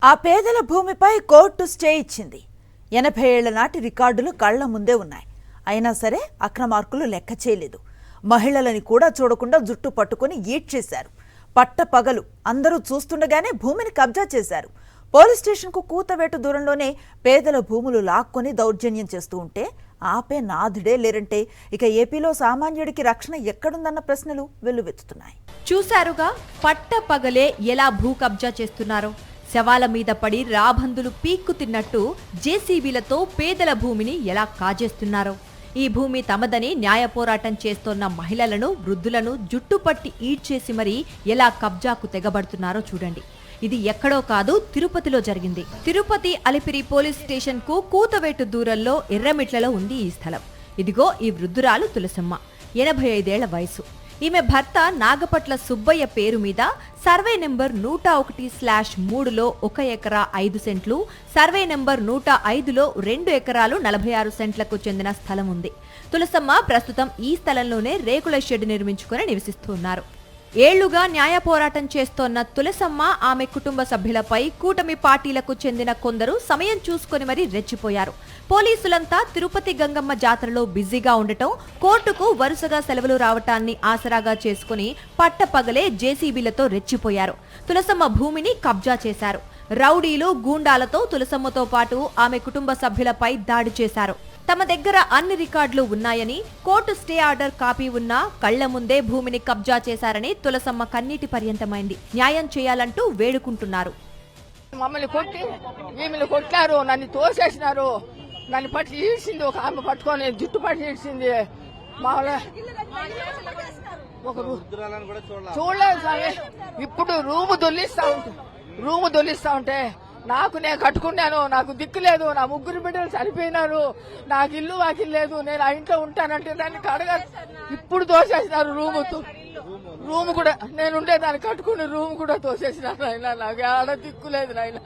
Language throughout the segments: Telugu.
ఆ పేదల భూమిపై కోర్టు స్టే ఇచ్చింది. 80 ఏళ్ల నాటి రికార్డులు కళ్ల ముందే ఉన్నాయి. అయినా సరే అక్రమార్కులు లెక్క చేయలేదు. మహిళలని కూడా చూడకుండా జుట్టు పట్టుకుని ఈడ్చేశారు. పట్టపగలు అందరూ చూస్తుండగానే భూమిని కబ్జా చేశారు. పోలీస్ స్టేషన్కు కూతవేటు దూరంలోనే పేదల భూములు లాక్కొని దౌర్జన్యం చేస్తూ ఉంటే ఆపే నాథుడే లేరంటే ఇక ఏపీలో సామాన్యుడికి రక్షణ ఎక్కడుందన్న ప్రశ్నలు వెల్లువెత్తుతున్నాయి. చూశారుగా, పట్టపగలే ఎలా భూ కబ్జా చేస్తున్నారో. శవాల మీద పడి రాబందులు పీక్కు తిన్నట్టు జేసీబీలతో పేదల భూమిని ఎలా కాజేస్తున్నారో. ఈ భూమి తమదని న్యాయ పోరాటం చేస్తోన్న మహిళలను, వృద్ధులను జుట్టుపట్టి ఈడ్చేసి మరీ ఎలా కబ్జాకు తెగబడుతున్నారో చూడండి. ఇది ఎక్కడో కాదు, తిరుపతిలో జరిగింది. తిరుపతి అలిపిరి పోలీస్ స్టేషన్ కు కూతవేటు దూరంలో ఎర్రమిట్లలో ఉంది ఈ స్థలం. ఇదిగో ఈ వృద్ధురాలు తులసమ్మ, 85 ఏళ్ల వయసు. ఈమె భర్త నాగపట్ల సుబ్బయ్య పేరు మీద సర్వే నెంబర్ 101/3లో 1 ఎకరా 5 సెంట్లు, సర్వే నెంబర్ 105లో 2 ఎకరాలు 46 సెంట్లకు చెందిన స్థలం ఉంది. తులసమ్మ ప్రస్తుతం ఈ స్థలంలోనే రేకుల షెడ్ నిర్మించుకుని నివసిస్తున్నారు. ఏళ్లుగా న్యాయ పోరాటం చేస్తోన్న తులసమ్మ, ఆమె కుటుంబ సభ్యులపై కూటమి పార్టీలకు చెందిన కొందరు సమయం చూసుకుని మరీ రెచ్చిపోయారు. పోలీసులంతా తిరుపతి గంగమ్మ జాతరలో బిజీగా ఉండటం, కోర్టుకు వరుసగా సెలవులు రావటాన్ని ఆసరాగా చేసుకుని పట్టపగలే జేసీబీలతో రెచ్చిపోయారు. తులసమ్మ భూమిని కబ్జా చేశారు. రౌడీలు, గూండాలతో తులసమ్మతో పాటు ఆమె కుటుంబ సభ్యులపై దాడి చేశారు. తమ దగ్గర అన్ని రికార్డులు ఉన్నాయని, కోర్టు స్టే ఆర్డర్ కాపీ ఉన్నా కళ్ల ముందే భూమిని కబ్జా చేశారని తులసమ్మ కన్నీటి పర్యంతమైంది. న్యాయం చేయాలంటూ వేడుకుంటున్నారు. మమ్మల్ని కొట్టి ఈమెను కొట్టారు, నన్ను తోసేసినారు, నన్ను పట్టి ఈడ్చింది, ఒక ఆమె పట్టుకొని జుట్టు పట్టి ఈడ్చింది. చూడలేదు స్వామి. ఇప్పుడు రూము దొల్లిస్తా ఉంటే నాకు నేను కట్టుకున్నాను, నాకు దిక్కు లేదు, నా 3 బిడ్డలు చనిపోయినారు, నాకు ఇల్లు వాకిల్ లేదు, నేను ఆ ఇంట్లో ఉంటానంటే దాన్ని కడగా ఇప్పుడు తోసేసినారు. రూము కూడా నేను ఉండే దాన్ని కట్టుకుని రూమ్ కూడా తోసేసినారు. నాయన నాకు ఆడ దిక్కు లేదు, నాయన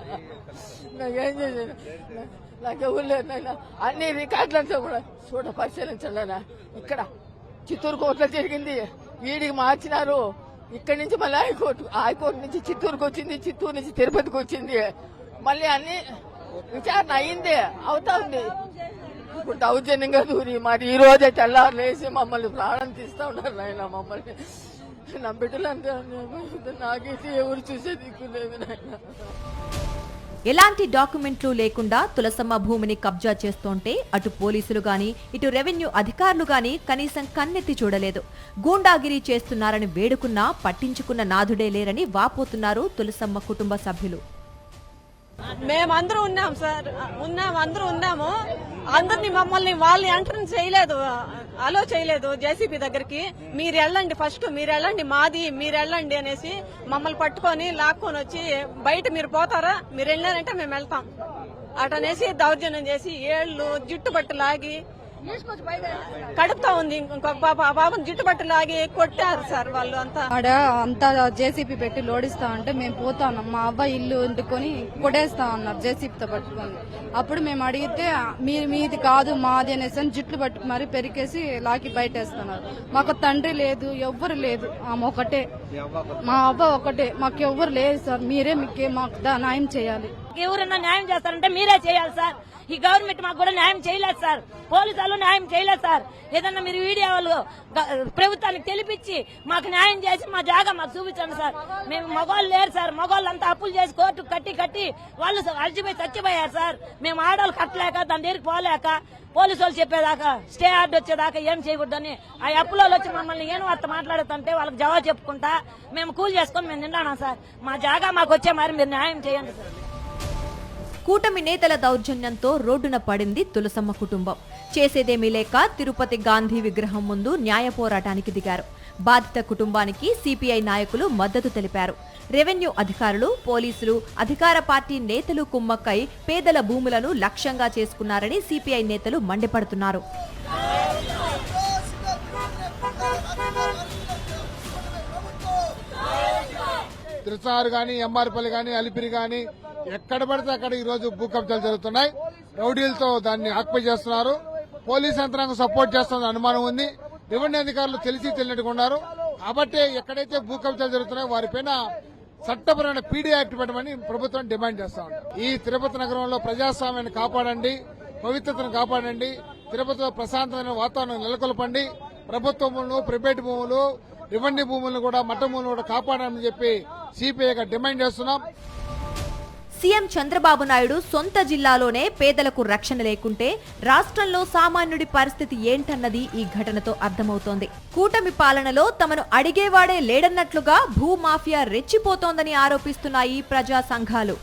నాకేం చేసాను, నాకెవరు లేదు నాయన. అన్ని రికార్డులతో కూడా పరిశీలించాలనా. ఇక్కడ చిత్తూరు కోర్టులో జరిగింది, వీడికి మార్చినారు. ఇక్కడి నుంచి మళ్ళీ హైకోర్టు నుంచి చిత్తూరుకు వచ్చింది, చిత్తూరు నుంచి తిరుపతికి వచ్చింది. మళ్ళీ అన్ని విచారణ అయింది, అవుతా ఉంది. ఇప్పుడు దౌర్జన్యంగా దూరి మరి ఈ రోజే తెల్లారు లేచి మమ్మల్ని ప్రాణం తీస్తా ఉన్నారు నాయన. మమ్మల్ని నా బిడ్డలంతా నాకైతే ఎవరు చూసే దిక్కు లేదు నాయన. ఎలాంటి డాక్యుమెంట్లు లేకుండా తులసమ్మ భూమిని కబ్జా చేస్తోంటే అటు పోలీసులు గాని, ఇటు రెవెన్యూ అధికారులు గాని కనీసం కన్నెత్తి చూడలేదు. గూండాగిరి చేస్తున్నారని వేడుకున్నా పట్టించుకున్న నాథుడే లేరని వాపోతున్నారు తులసమ్మ కుటుంబ సభ్యులు. మేమందరూ ఉన్నాం సార్, అందరూ ఉన్నాము. అందరినీ మమ్మల్ని వాళ్ళని ఎంటర్ చేయలేదు, అలో చేయలేదు జేసీబీ దగ్గరికి. మీరు వెళ్ళండి, ఫస్ట్ మీరు వెళ్ళండి, మాది మీరు వెళ్ళండి అనేసి మమ్మల్ని పట్టుకొని లాక్కొని వచ్చి బయట మీరు పోతారా, మీరు వెళ్ళారంటే మేము వెళ్తాం అటనేసి దౌర్జన్యం చేసి ఏళ్ళు జుట్టుబట్టు లాగి కడుపుతా ఉంది. బాబుని జుట్టుబట్టు లాగి కొట్టారు సార్ వాళ్ళు అంతా జేసీపీ పెట్టి లోడిస్తా ఉంటే మేము పోతా ఉన్నాం. మా అబ్బాయి ఇల్లు వండుకొని కొడేస్తా ఉన్నారు జేసీపీతో పట్టుకొని. అప్పుడు మేము అడిగితే మీది కాదు మాది అనేసి జుట్లు పట్టుకు మరి పెరికేసి లాకి బయటేస్తున్నారు. మాకు తండ్రి లేదు, ఎవ్వరు లేదు, ఆమె ఒకటే, మా అబ్బా ఒకటే, మాకు ఎవ్వరు లేదు సార్. మీకే మాకు న్యాయం చేయాలి. ఎవరన్నా న్యాయం చేస్తారంటే మీరే చేయాలి సార్. ఈ గవర్నమెంట్ మాకు కూడా న్యాయం చేయలేదు సార్, పోలీసు వాళ్ళు న్యాయం చేయలేదు సార్. ఏదన్నా మీరు వీడియో వాళ్ళు ప్రభుత్వానికి తెలిపించి మాకు న్యాయం చేసి మా జాగా మాకు చూపించండి సార్. మేము మగవాళ్ళు లేరు సార్, మగవాళ్ళంతా అప్పులు చేసి కోర్టు కట్టి వాళ్ళు అలసిపోయి చచ్చిపోయారు సార్. మేము ఆడవాళ్ళు కట్టలేక దాని దగ్గరికి పోలేక పోలీసు వాళ్ళు చెప్పేదాకా స్టే ఆర్డర్ వచ్చేదాకా ఏం చేయకూడదని ఆ అప్పులో వచ్చి మమ్మల్ని ఏం వార్త మాట్లాడుతుంటే వాళ్ళకి జవాబు చెప్పుకుంటా మేము కూలి చేసుకొని మేము నిండానా సార్. మా జాగా మాకు వచ్చే మరి మీరు న్యాయం చేయండి సార్. కూటమి నేతల దౌర్జన్యంతో రోడ్డున పడింది తులసమ్మ కుటుంబం. చేసేదేమీ లేక తిరుపతి గాంధీ విగ్రహం ముందు న్యాయ పోరాటానికి దిగారు. బాధిత కుటుంబానికి సిపిఐ నాయకులు మద్దతు తెలిపారు. రెవెన్యూ అధికారులు, పోలీసులు, అధికార పార్టీ నేతలు కుమ్మక్కై పేదల భూములను లక్ష్యంగా చేసుకున్నారని సిపిఐ నేతలు మండిపడుతున్నారు. తిరుచారు గాని, ఎంఆర్పల్లి గాని, అలిపిరి గాని ఎక్కడ పడితే అక్కడ ఈ రోజు భూ కబ్జాలు జరుగుతున్నాయి. రౌడీలతో దాన్ని ఆక్యుపై చేస్తున్నారు. పోలీస్ యంత్రాంగం సపోర్ట్ చేస్తున్న అనుమానం ఉంది. రెవెన్యూ అధికారులు తెలిసి తెలియనట్టుగా ఉన్నారు. కాబట్టి ఎక్కడైతే భూ కబ్జాలు జరుగుతున్నాయో వారిపైన చట్టపరమైన పీడీ యాక్ట్ పెట్టమని ప్రభుత్వం డిమాండ్ చేస్తా ఉంటాం. ఈ తిరుపతి నగరంలో ప్రజాస్వామ్యాన్ని కాపాడండి, పవిత్రతను కాపాడండి, తిరుపతిలో ప్రశాంతమైన వాతావరణం నెలకొల్పండి, ప్రభుత్వ భూములు, ప్రైవేట్ భూములు, రెవెన్యూ భూములను కూడా మఠ భూములను కూడా కాపాడాలని చెప్పి సిపిఐగా డిమాండ్ చేస్తున్నాం. సీఎం చంద్రబాబు నాయుడు సొంత జిల్లాలోనే పేదలకు రక్షణ లేకుంటే రాష్ట్రంలో సామాన్యుడి పరిస్థితి ఏంటన్నది ఈ ఘటనతో అర్థమవుతోంది. కూటమి పాలనలో తమను అడిగేవాడే లేడన్నట్లుగా భూమాఫియా రెచ్చిపోతోందని ఆరోపిస్తున్నాయి ప్రజా సంఘాలు.